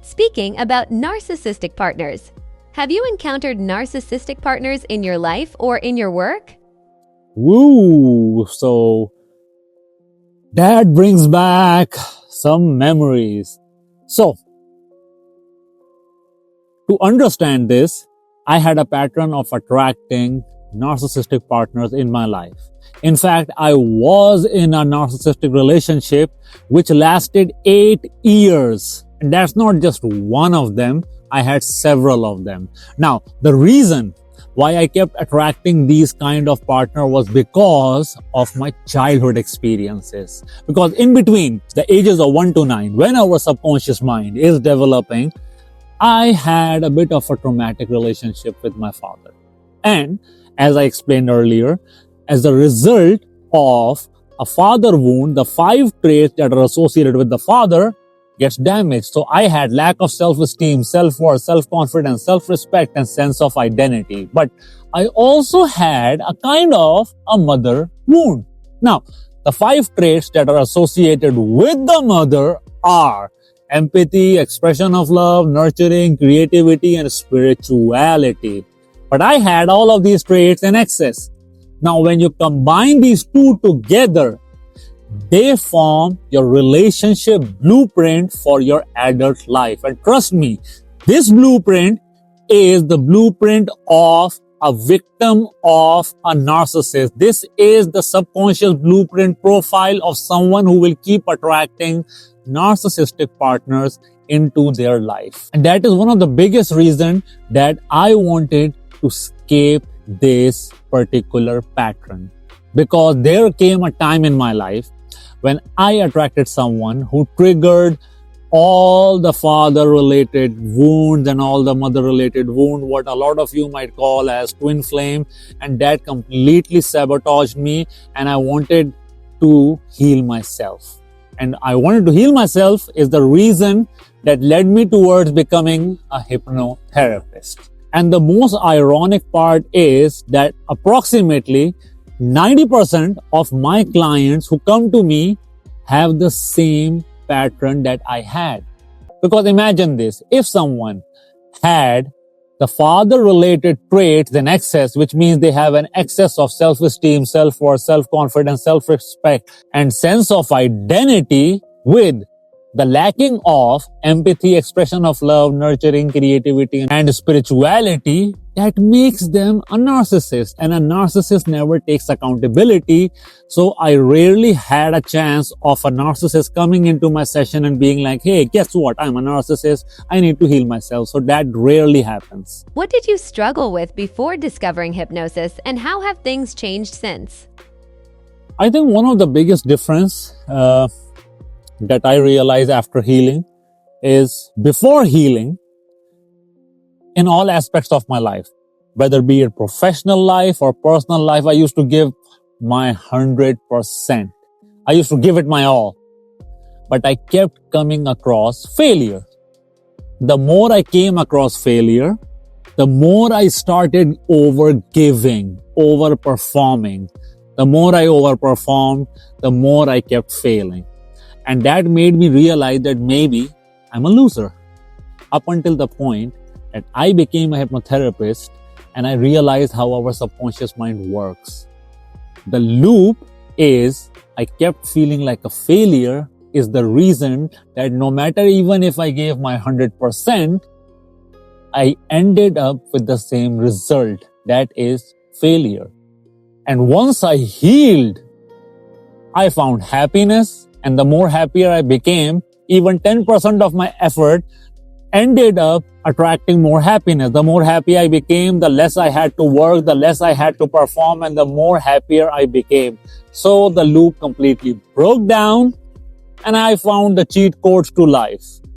Speaking about narcissistic partners, have you encountered narcissistic partners in your life or in your work? Woo! So that brings back some memories. So, to understand this, I had a pattern of attracting narcissistic partners in my life. In fact, I was in a narcissistic relationship which lasted 8 years. And that's not just one of them. I had several of them. Now, the reason why I kept attracting these kind of partner was because of my childhood experiences. Because in between the ages of 1 to 9, when our subconscious mind is developing, I had a bit of a traumatic relationship with my father. And as I explained earlier, as a result of a father wound, the 5 traits that are associated with the father gets damaged. So I had lack of self-esteem, self-worth, self-confidence, self-respect, and sense of identity. But I also had a kind of a mother wound. Now, the 5 traits that are associated with the mother are empathy, expression of love, nurturing, creativity, and spirituality. But I had all of these traits in excess. Now, when you combine these two together, they form your relationship blueprint for your adult life. And trust me, this blueprint is the blueprint of a victim of a narcissist. This is the subconscious blueprint profile of someone who will keep attracting narcissistic partners into their life. And that is one of the biggest reasons that I wanted to escape this particular pattern. Because there came a time in my life when I attracted someone who triggered all the father-related wounds and all the mother-related wound, what a lot of you might call as twin flame, and that completely sabotaged me, and I wanted to heal myself. And I wanted to heal myself is the reason that led me towards becoming a hypnotherapist. And the most ironic part is that approximately 90% of my clients who come to me have the same pattern that I had. Because imagine this, if someone had the father-related traits in excess, which means they have an excess of self-esteem, self-worth, self-confidence, self-respect, and sense of identity with the lacking of empathy, expression of love, nurturing, creativity, and spirituality, that makes them a narcissist. And a narcissist never takes accountability. So I rarely had a chance of a narcissist coming into my session and being like, hey, guess what? I'm a narcissist. I need to heal myself. So that rarely happens. What did you struggle with before discovering hypnosis, and how have things changed since? I think one of the biggest difference that I realized after healing is before healing, in all aspects of my life, whether be it professional life or personal life, I used to give my 100%. I used to give it my all. But I kept coming across failure. The more I came across failure, the more I started overgiving, overperforming. The more I overperformed, the more I kept failing. And that made me realize that maybe I'm a loser. Up until the point that I became a hypnotherapist and I realized how our subconscious mind works. The loop is I kept feeling like a failure is the reason that no matter even if I gave my 100%, I ended up with the same result. That is failure. And once I healed, I found happiness. And the more happier I became, even 10% of my effort ended up attracting more happiness. The more happy I became, the less I had to work, the less I had to perform, and the more happier I became. So the loop completely broke down and I found the cheat codes to life.